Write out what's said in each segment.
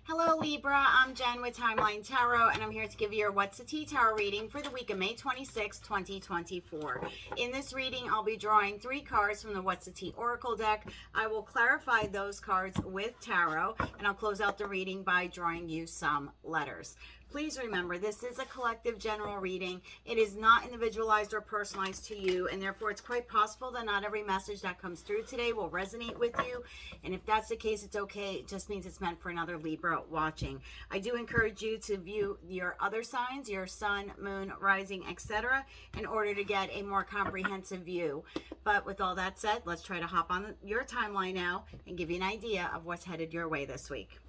Hello Libra, I'm Jen with Timeline Tarot, and I'm here to give you your What's the Tea Tarot reading for the week of May 26, 2024. In this reading, I'll be drawing 3 cards from the What's the Tea Oracle deck. I will clarify those cards with tarot, and I'll close out the reading by drawing you some letters. Please remember, this is a collective general reading. It is not individualized or personalized to you, and therefore it's quite possible that not every message that comes through today will resonate with you. And if that's the case, it's okay. It just means it's meant for another Libra watching. I do encourage you to view your other signs, your sun, moon, rising, etc., in order to get a more comprehensive view. But with all that said, let's try to hop on your timeline now and give you an idea of what's headed your way this week.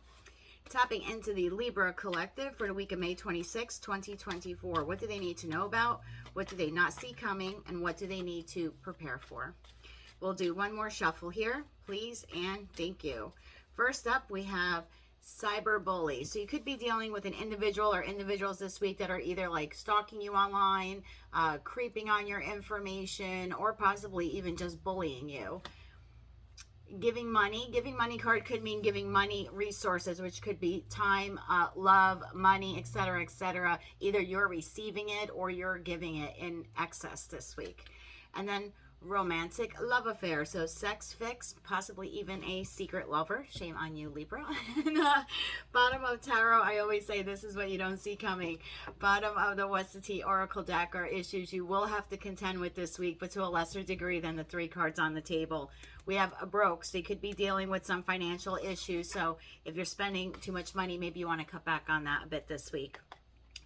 Tapping into the Libra collective for the week of May 26, 2024. What do they need to know about? What do they not see coming? And what do they need to prepare for? We'll do one more shuffle here, please, and thank you. First up, we have cyberbully. So you could be dealing with an individual or individuals this week that are either like stalking you online, creeping on your information, or possibly even just bullying you. Giving money card could mean giving money resources, which could be time, love, money, etc., etc. Either you're receiving it or you're giving it in excess this week. And then romantic love affair, so sex fix, possibly even a secret lover. Shame on you, Libra. And, bottom of tarot, I always say this is what you don't see coming. Bottom of the What's the Tea Oracle deck are issues you will have to contend with this week, but to a lesser degree than the 3 cards on the table. We have a broke, so you could be dealing with some financial issues. So if you're spending too much money, maybe you want to cut back on that a bit this week.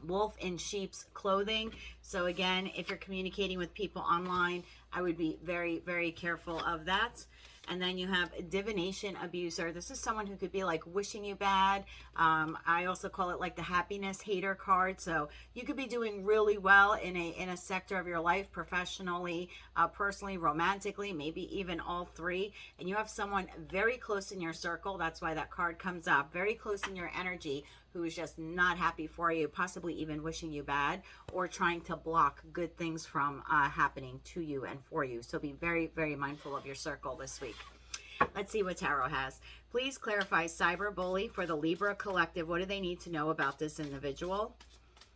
Wolf in sheep's clothing. So again, if you're communicating with people online, I would be very, very careful of that. And then you have divination abuser. This is someone who could be like wishing you bad. I also call it like the happiness hater card. So you could be doing really well in a sector of your life, professionally, personally, romantically, maybe even all 3. And you have someone very close in your circle. That's why that card comes up. Very close in your energy, who is just not happy for you, possibly even wishing you bad, or trying to block good things from happening to you and for you. So be very, very mindful of your circle this week. Let's see what tarot has. Please clarify cyberbully for the Libra collective. What do they need to know about this individual?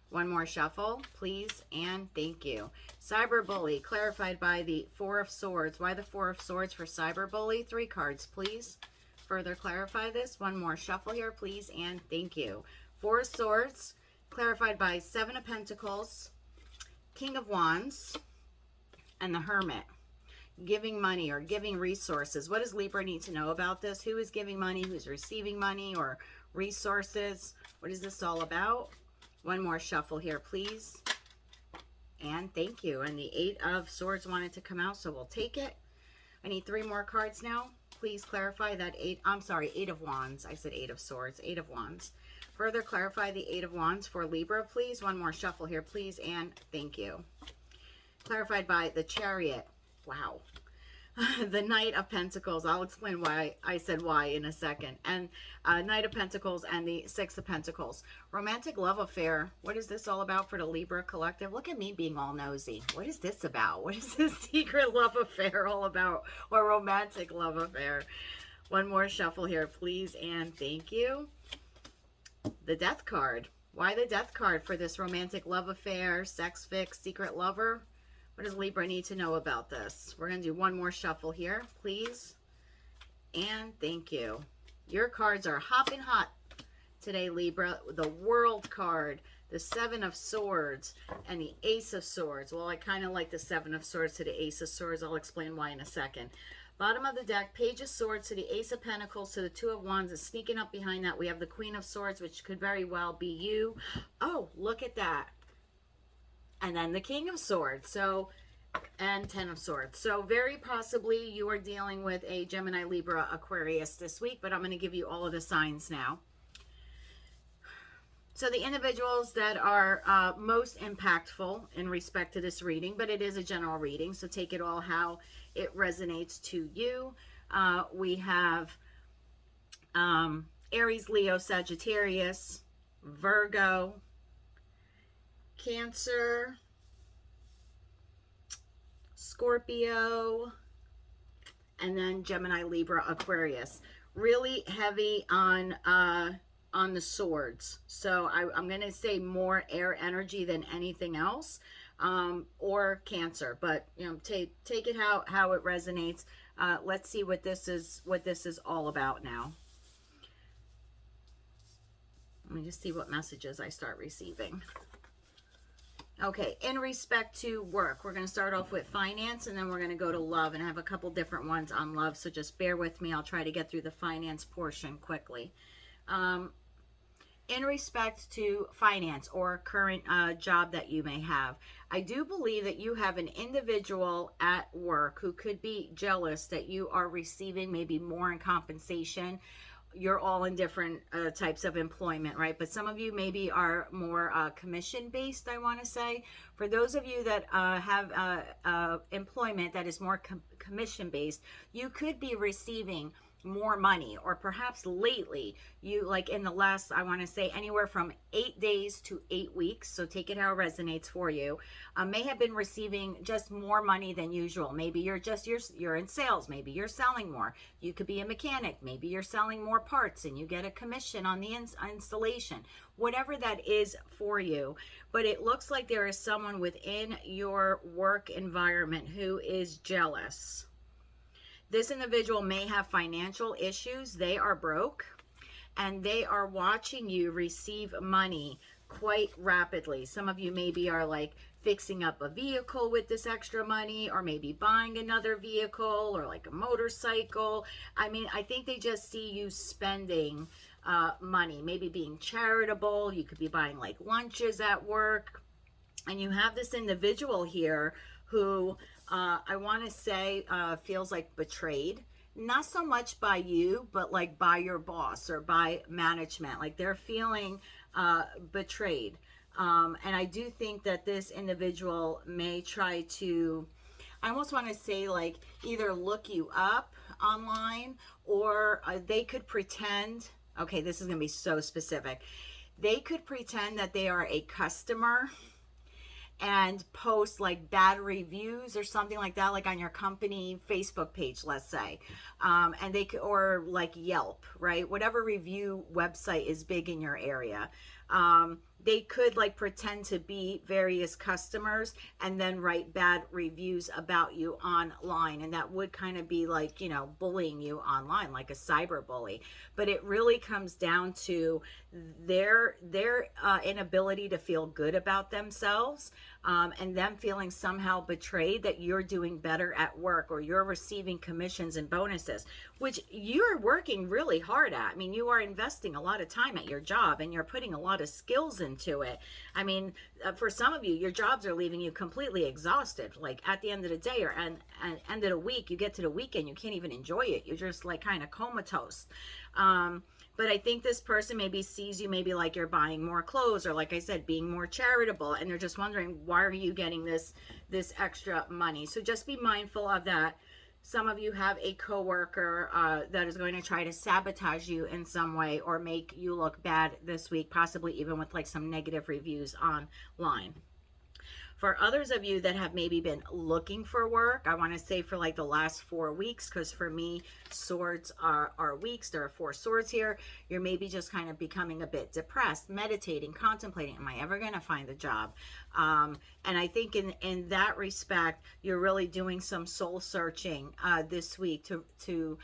One more shuffle, please, and thank you. Cyberbully, clarified by the 4 of Swords. Why the 4 of Swords for cyberbully? 3 cards, please. Further clarify this. One more shuffle here, please, and thank you. 4 of Swords, clarified by 7 of Pentacles, King of Wands, and the Hermit. Giving money or giving resources. What does Libra need to know about this? Who is giving money? Who's receiving money or resources? What is this all about? One more shuffle here, please. And thank you. And the 8 of Swords wanted to come out, so we'll take it. I need 3 more cards now. Please clarify that 8 of Wands. I said 8 of Swords, 8 of Wands. Further clarify the 8 of Wands for Libra, please. One more shuffle here, please, and thank you. Clarified by the Chariot. Wow. The Knight of Pentacles. I'll explain why I said why in a second. And Knight of Pentacles and the 6 of Pentacles. Romantic love affair. What is this all about for the Libra collective? Look at me being all nosy. What is this about? What is this secret love affair all about? Or romantic love affair? One more shuffle here, please, and thank you. The Death card. Why the Death card for this romantic love affair, sex fix, secret lover? What does Libra need to know about this? We're going to do one more shuffle here, please. And thank you. Your cards are hopping hot today, Libra. The World card, the 7 of Swords, and the Ace of Swords. Well, I kind of like the 7 of Swords to the Ace of Swords. I'll explain why in a second. Bottom of the deck, Page of Swords to the Ace of Pentacles to the 2 of Wands. And sneaking up behind that, we have the Queen of Swords, which could very well be you. Oh, look at that. And then the King of Swords, so, and 10 of Swords. So very possibly you are dealing with a Gemini, Libra, Aquarius this week, but I'm going to give you all of the signs now. So the individuals that are most impactful in respect to this reading, but it is a general reading, so take it all how it resonates to you. We have Aries, Leo, Sagittarius, Virgo, Cancer, Scorpio, and then Gemini, Libra, Aquarius. Really heavy on on the swords. So I'm going to say more air energy than anything else, or Cancer. But take it how it resonates. Let's see what this is all about now. Let me just see what messages I start receiving. Okay, in respect to work, we're going to start off with finance, and then we're going to go to love, and I have a couple different ones on love, so just bear with me. I'll try to get through the finance portion quickly. In respect to finance or current job that you may have, I do believe that you have an individual at work who could be jealous that you are receiving maybe more in compensation. You're all in different types of employment, right? But some of you maybe are more commission based, I want to say. For those of you that have employment that is more commission based, you could be receiving more money, or perhaps lately, you, like in the last, I want to say anywhere from 8 days to 8 weeks, so take it how it resonates for you, may have been receiving just more money than usual. Maybe you're in sales, maybe you're selling more. You could be a mechanic, maybe you're selling more parts and you get a commission on the installation, whatever that is for you. But it looks like there is someone within your work environment who is jealous. This individual may have financial issues. They are broke, and they are watching you receive money quite rapidly. Some of you maybe are like fixing up a vehicle with this extra money, or maybe buying another vehicle, or like a motorcycle. I mean, I think they just see you spending money, maybe being charitable. You could be buying like lunches at work. And you have this individual here who I want to say feels like betrayed. Not so much by you, but like by your boss or by management. Like they're feeling betrayed. And I do think that this individual may try to, I almost want to say, like either look you up online, or they could pretend, okay, this is going to be so specific. They could pretend that they are a customer and post like bad reviews or something like that, like on your company Facebook page, let's say, and they could, or like Yelp, right? Whatever review website is big in your area. They could like pretend to be various customers and then write bad reviews about you online, and that would kind of be like, bullying you online, like a cyber bully. But it really comes down to their inability to feel good about themselves, and them feeling somehow betrayed that you're doing better at work, or you're receiving commissions and bonuses, which you're working really hard at. I mean, you are investing a lot of time at your job, and you're putting a lot of skills into it. I mean, for some of you, your jobs are leaving you completely exhausted. Like at the end of the day, or end of the week, you get to the weekend, you can't even enjoy it. You're just like kind of comatose. But I think this person maybe sees you maybe like you're buying more clothes, or like I said, being more charitable, and they're just wondering, why are you getting this extra money? So just be mindful of that. Some of you have a coworker that is going to try to sabotage you in some way, or make you look bad this week, possibly even with like some negative reviews online. For others of you that have maybe been looking for work, I want to say for like the last 4 weeks, because for me, swords are weeks. There are 4 swords here. You're maybe just kind of becoming a bit depressed, meditating, contemplating, am I ever going to find a job? And I think in that respect, you're really doing some soul searching this week to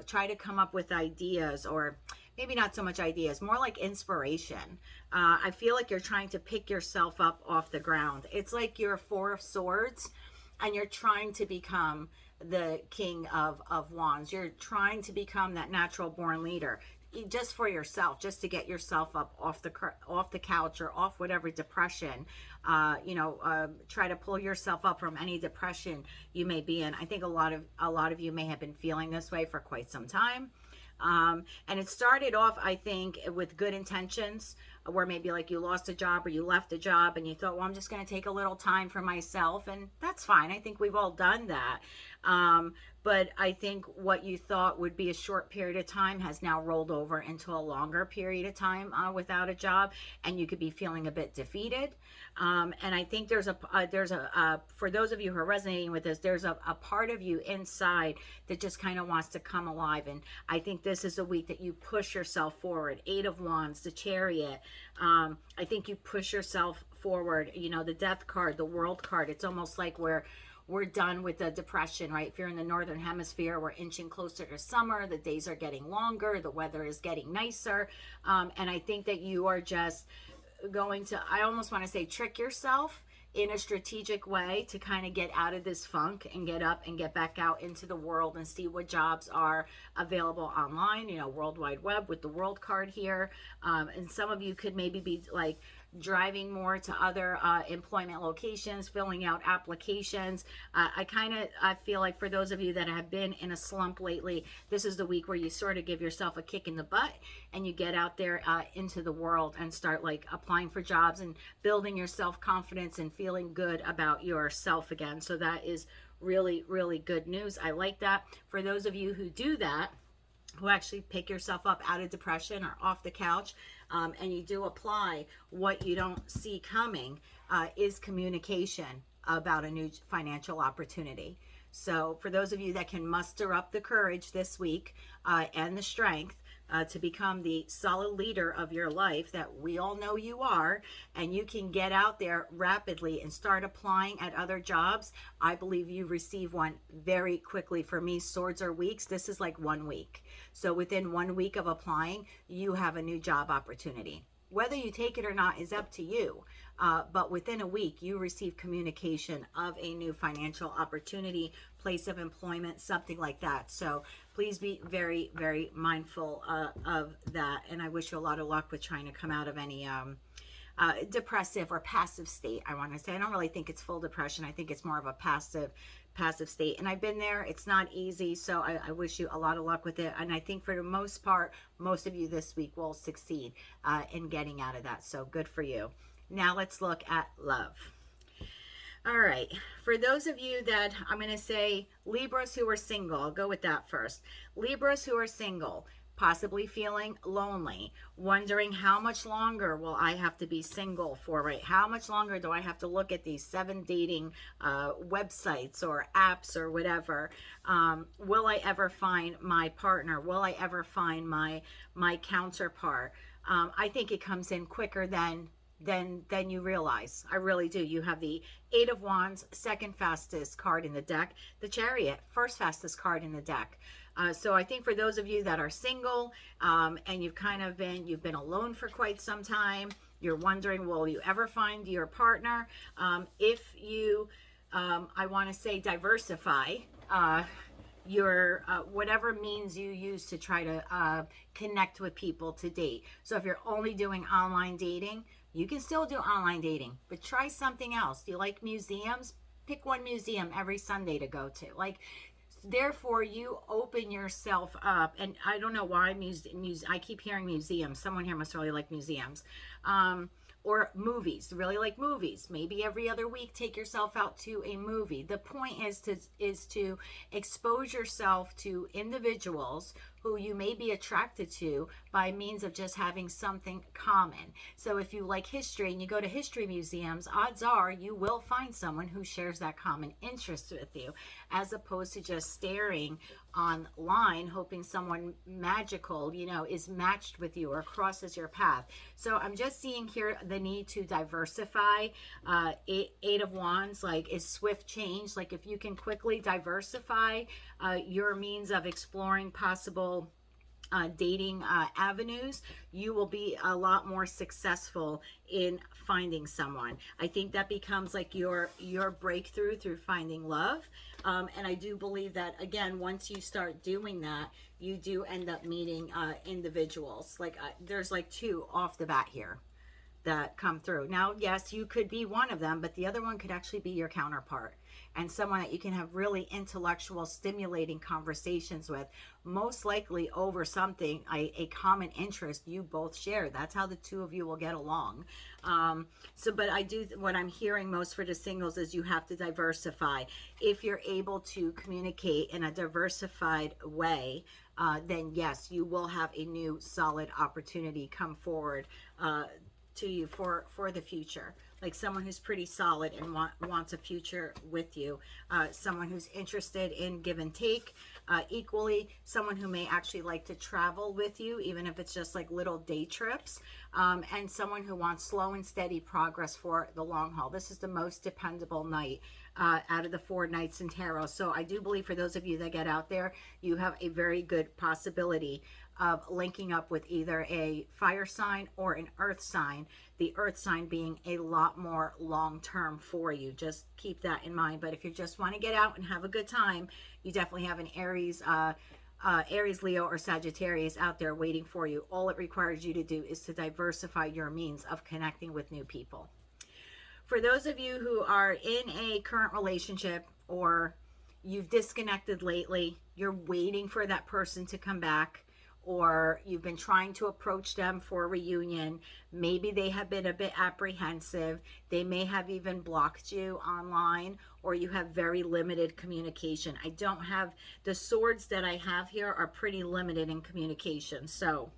try to come up with ideas, or maybe not so much ideas, more like inspiration. I feel like you're trying to pick yourself up off the ground. It's like you're 4 of swords, and you're trying to become the king of wands. You're trying to become that natural born leader, just for yourself, just to get yourself up off the couch, or off whatever depression, try to pull yourself up from any depression you may be in. I think a lot of you may have been feeling this way for quite some time. And it started off, I think, with good intentions, where maybe like you lost a job, or you left a job, and you thought, well, I'm just going to take a little time for myself, and that's fine. I think we've all done that. but I think what you thought would be a short period of time has now rolled over into a longer period of time without a job, and you could be feeling a bit defeated. And I think there's a for those of you who are resonating with this, there's a part of you inside that just kind of wants to come alive. And I think this is a week that you push yourself forward. Eight of Wands, the Chariot. I think you push yourself forward. You know, the Death card, the World card. It's almost like we're done with the depression, right? If you're in the northern hemisphere, we're inching closer to summer. The days are getting longer. The weather is getting nicer. And I think that you are just going to, I almost want to say, trick yourself in a strategic way to kind of get out of this funk and get up and get back out into the world and see what jobs are available online, you know, World Wide Web with the World card here. And some of you could maybe be like driving more to other employment locations, filling out applications. I feel like for those of you that have been in a slump lately, this is the week where you sort of give yourself a kick in the butt and you get out there into the world and start like applying for jobs and building your self-confidence and feeling good about yourself again. So that is really, really good news. I like that. For those of you who do that, who actually pick yourself up out of depression or off the couch, and you do apply, what you don't see coming is communication about a new financial opportunity. So for those of you that can muster up the courage this week and the strength to become the solid leader of your life that we all know you are, and you can get out there rapidly and start applying at other jobs, I believe you receive one very quickly. For me, swords are weeks. This is like 1 week. So within 1 week of applying, you have a new job opportunity. Whether you take it or not is up to you. But within a week, you receive communication of a new financial opportunity, place of employment, something like that. So please be very, very mindful of that. And I wish you a lot of luck with trying to come out of any depressive or passive state. I want to say, I don't really think it's full depression. I think it's more of a passive state. And I've been there. It's not easy. So I wish you a lot of luck with it. And I think for the most part, most of you this week will succeed in getting out of that. So good for you. Now let's look at love. All right. For those of you that, I'm going to say Libras who are single, I'll go with that first. Libras who are single, possibly feeling lonely, wondering how much longer will I have to be single for, right? How much longer do I have to look at these 7 dating websites or apps or whatever? Will I ever find my partner? Will I ever find my counterpart? I think it comes in quicker than you realize. I really do. You have the 8 of Wands, second fastest card in the deck. The Chariot, first fastest card in the deck. So I think for those of you that are single and you've been alone for quite some time, you're wondering, will you ever find your partner? If you, I want to say, diversify your whatever means you use to try to connect with people to date. So if you're only doing online dating, you can still do online dating, but try something else. Do you like museums? Pick one museum every Sunday to go to. Like, therefore, you open yourself up. And I don't know why I keep hearing museums. Someone here must really like museums. Or movies, really like movies. Maybe every other week, take yourself out to a movie. The point is to expose yourself to individuals who you may be attracted to by means of just having something common. So if you like history and you go to history museums, odds are you will find someone who shares that common interest with you, as opposed to just staring online hoping someone magical, is matched with you or crosses your path. So I'm just seeing here the need to diversify. 8 of Wands, like, is swift change. Like, if you can quickly diversify your means of exploring possible dating avenues, you will be a lot more successful in finding someone. I think that becomes like your breakthrough through finding love. And I do believe that, again, once you start doing that, you do end up meeting individuals. Like, there's like 2 off the bat here that come through. Now, yes, you could be one of them, but the other one could actually be your counterpart and someone that you can have really intellectual, stimulating conversations with, most likely over something, a common interest you both share. That's how the two of you will get along. But what I'm hearing most for the singles is you have to diversify. If you're able to communicate in a diversified way, then yes, you will have a new solid opportunity come forward to you for the future. Like someone who's pretty solid and wants a future with you. Someone who's interested in give and take equally. Someone who may actually like to travel with you, even if it's just like little day trips. And someone who wants slow and steady progress for the long haul. This is the most dependable night out of the 4 nights in tarot. So I do believe for those of you that get out there, you have a very good possibility of linking up with either a fire sign or an earth sign, the earth sign being a lot more long-term for you. Just keep that in mind. But if you just want to get out and have a good time, you definitely have an Aries, Leo, or Sagittarius out there waiting for you. All it requires you to do is to diversify your means of connecting with new people. For those of you who are in a current relationship or you've disconnected lately, you're waiting for that person to come back, or you've been trying to approach them for a reunion. Maybe they have been a bit apprehensive. They may have even blocked you online, or you have very limited communication. I don't have, the swords that I have here are pretty limited in communication. So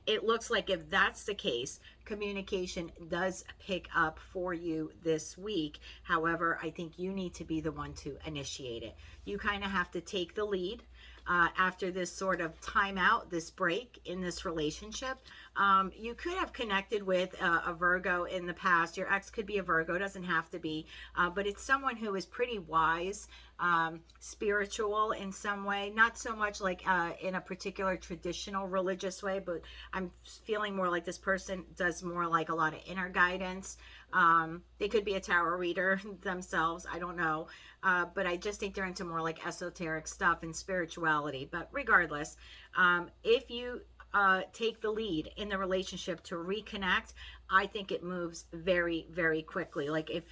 it looks like if that's the case, communication does pick up for you this week. However, I think you need to be the one to initiate it. You kind of have to take the lead. After this sort of timeout, this break in this relationship, you could have connected with a Virgo in the past. Your ex could be a Virgo, doesn't have to be, but it's someone who is pretty wise, spiritual in some way, not so much like in a particular traditional religious way, but I'm feeling more like this person does more like a lot of inner guidance. They could be a tarot reader themselves, I don't know, but I just think they're into more like esoteric stuff and spirituality. But regardless, if you take the lead in the relationship to reconnect, I think it moves very, very quickly. Like if,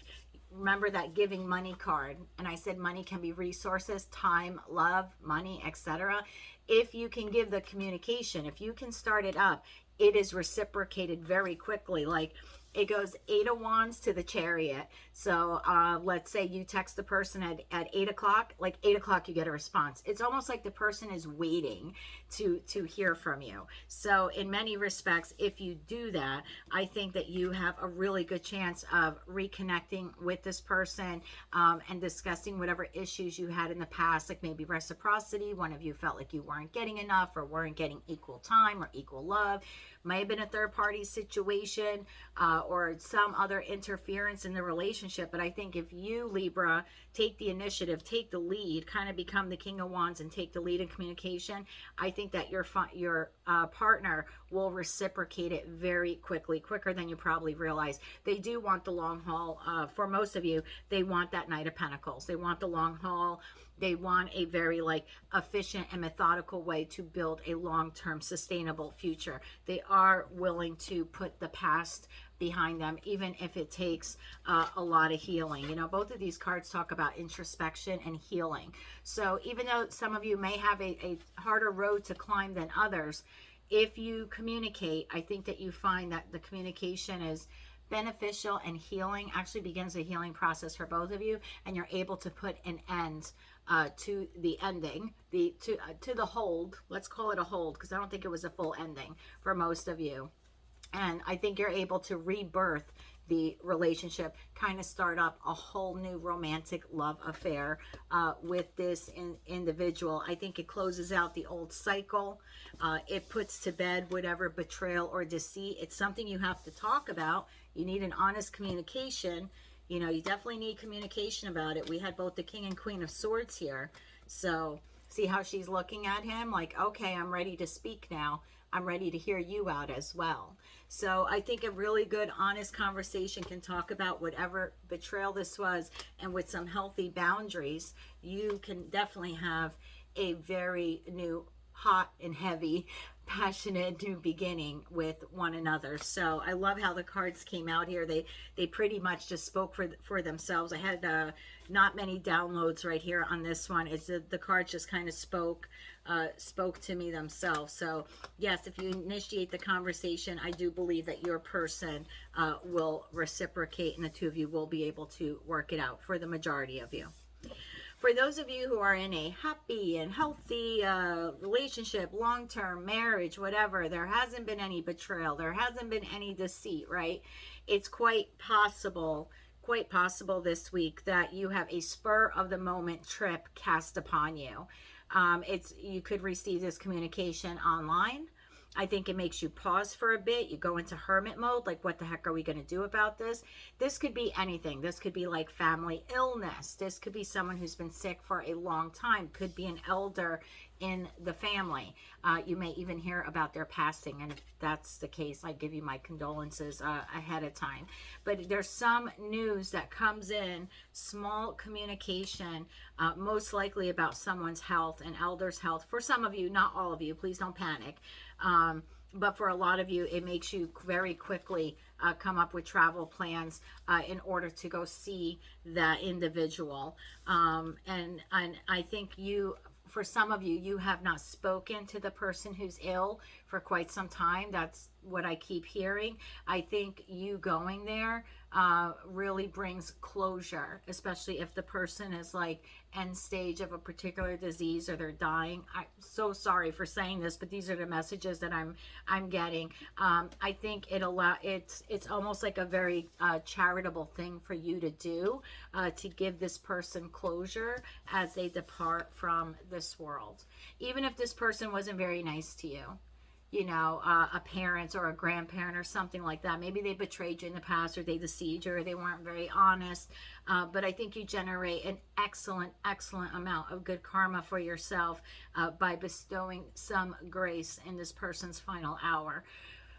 remember that giving money card, and I said money can be resources, time, love, money, etc. If you can give the communication, if you can start it up, it is reciprocated very quickly. Like it goes 8 of Wands to the Chariot. So let's say you text the person at 8 o'clock, like 8 o'clock you get a response. It's almost like the person is waiting to hear from you. So in many respects, if you do that, I think that you have a really good chance of reconnecting with this person and discussing whatever issues you had in the past, like maybe reciprocity. One of you felt like you weren't getting enough or weren't getting equal time or equal love. Might have been a third party situation or some other interference in the relationship. But I think if you, Libra, take the initiative, take the lead, kind of become the King of Wands and take the lead in communication, I think that your partner will reciprocate it very quickly, quicker than you probably realize. They do want the long haul. For most of you, they want that Knight of Pentacles. They want the long haul. They want a very like efficient and methodical way to build a long-term sustainable future. They are willing to put the past behind them, even if it takes a lot of healing. You know, both of these cards talk about introspection and healing. So even though some of you may have a harder road to climb than others, if you communicate, I think that you find that the communication is beneficial and healing, actually begins a healing process for both of you, and you're able to put an end to the ending, to the hold. Let's call it a hold, because I don't think it was a full ending for most of you. And I think you're able to rebirth the relationship, kind of start up a whole new romantic love affair with this individual. I think it closes out the old cycle. It puts to bed whatever betrayal or deceit. It's something you have to talk about. You need an honest communication. You know, you definitely need communication about it. We had both the King and Queen of Swords here. So see how she's looking at him like, okay, I'm ready to speak now. I'm ready to hear you out as well. So I think a really good, honest conversation can talk about whatever betrayal this was, and with some healthy boundaries, you can definitely have a very new, hot and heavy passionate new beginning with one another. So I love how the cards came out here. They pretty much just spoke for themselves. I had not many downloads right here on this one. It's the cards just kind of spoke to me themselves. So yes, if you initiate the conversation, I do believe that your person will reciprocate, and the two of you will be able to work it out for the majority of you. For those of you who are in a happy and healthy relationship, long-term marriage, whatever, there hasn't been any betrayal, there hasn't been any deceit, right? It's quite possible this week that you have a spur of the moment trip cast upon you. You could receive this communication online. I think it makes you pause for a bit. You go into hermit mode, like, what the heck are we going to do about this? This could be anything. This could be like family illness. This could be someone who's been sick for a long time. Could be an elder in the family. You may even hear about their passing, and if that's the case, I give you my condolences ahead of time. But there's some news that comes in, small communication, most likely about someone's health, an elder's health. For some of you, not all of you, please don't panic. But for a lot of you, it makes you very quickly come up with travel plans in order to go see that individual. And I think for some of you, you have not spoken to the person who's ill for quite some time. That's what I keep hearing. I think you going there really brings closure, especially if the person is like end stage of a particular disease or they're dying. I'm so sorry for saying this, but these are the messages that I'm getting. I think it's almost like a very charitable thing for you to do, to give this person closure as they depart from this world. Even if this person wasn't very nice to you, you know, a parent or a grandparent or something like that. Maybe they betrayed you in the past, or they deceived you, or they weren't very honest. But I think you generate an excellent amount of good karma for yourself by bestowing some grace in this person's final hour.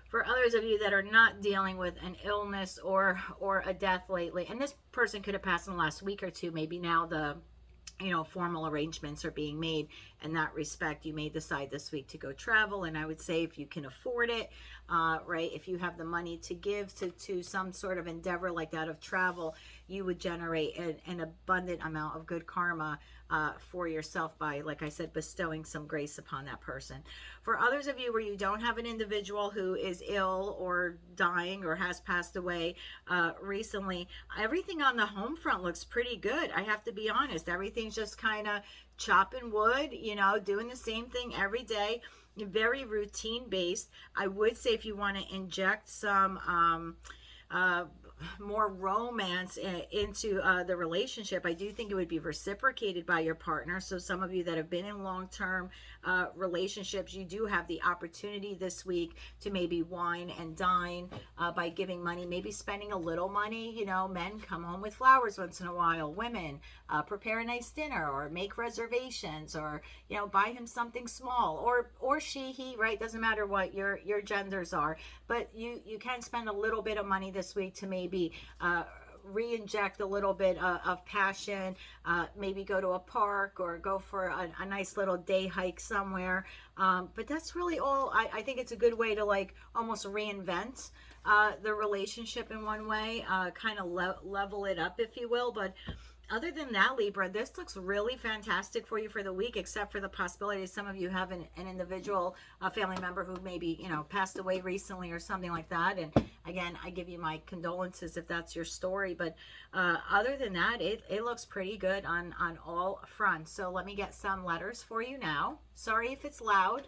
For others of you that are not dealing with an illness or a death lately, and this person could have passed in the last week or two, maybe now formal arrangements are being made in that respect. You may decide this week to go travel, and I would say if you can afford it, right, if you have the money to give to some sort of endeavor like that of travel, you would generate an abundant amount of good karma for yourself by, like I said, bestowing some grace upon that person. For others of you where you don't have an individual who is ill or dying or has passed away recently, everything on the home front looks pretty good. I have to be honest. Everything's just kind of chopping wood, doing the same thing every day, very routine based. I would say if you want to inject some more romance into the relationship, I do think it would be reciprocated by your partner. So some of you that have been in long-term relationships, you do have the opportunity this week to maybe wine and dine by giving money, maybe spending a little money. Men come home with flowers once in a while. Women prepare a nice dinner or make reservations, or buy him something small, or he, right? Doesn't matter what your genders are, but you can spend a little bit of money this week to maybe re-inject a little bit of passion, maybe go to a park or go for a nice little day hike somewhere. But that's really all. I think it's a good way to like almost reinvent the relationship in one way, kind of level it up, if you will. But other than that, Libra, this looks really fantastic for you for the week, except for the possibility some of you have an individual family member who maybe, passed away recently or something like that. And again, I give you my condolences if that's your story. But other than that, it looks pretty good on all fronts. So let me get some letters for you now. Sorry if it's loud.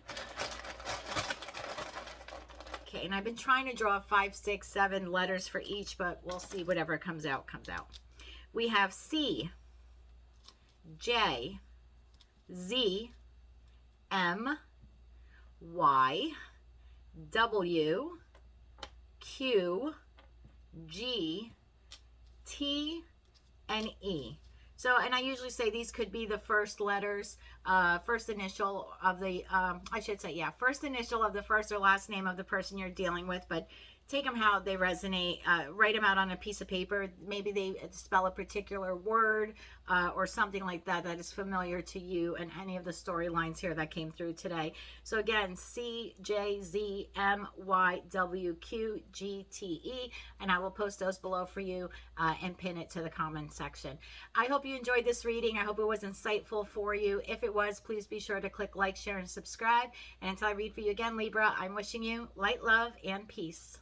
Okay, and I've been trying to draw 5, 6, 7 letters for each, but we'll see. Whatever comes out, comes out. We have C, J, Z, M, Y, W, Q, G, T, and E. So, and I usually say these could be the first letters, first initial of the, first initial of the first or last name of the person you're dealing with, but take them how they resonate. Write them out on a piece of paper. Maybe they spell a particular word or something like that that is familiar to you and any of the storylines here that came through today. So again, CJZMYWQGTE, and I will post those below for you and pin it to the comment section. I hope you enjoyed this reading. I hope it was insightful for you. If it was, please be sure to click like, share, and subscribe. And until I read for you again, Libra, I'm wishing you light, love, and peace.